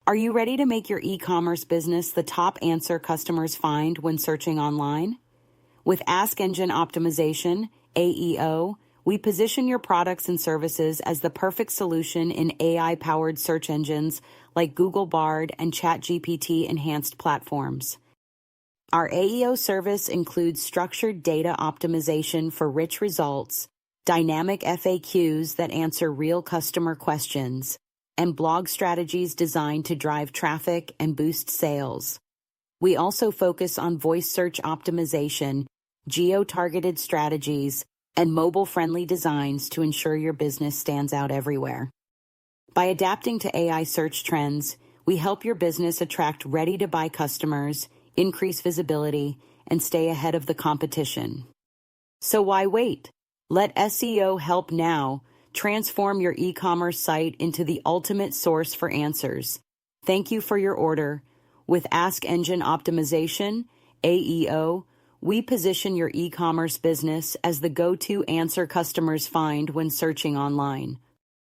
Are you ready to make your e-commerce business the top answer customers find when searching online? With Ask Engine Optimization, AEO, we position your products and services as the perfect solution in AI-powered search engines like Google Bard and ChatGPT enhanced platforms. Our AEO service includes structured data optimization for rich results, dynamic FAQs that answer real customer questions, and blog strategies designed to drive traffic and boost sales. We also focus on voice search optimization, geo-targeted strategies, and mobile-friendly designs to ensure your business stands out everywhere. By adapting to AI search trends, we help your business attract ready-to-buy customers, increase visibility, and stay ahead of the competition. So why wait? Let SEO help now. Transform your e-commerce site into the ultimate source for answers. Thank you for your order. With Ask Engine Optimization, AEO, we position your e-commerce business as the go-to answer customers find when searching online.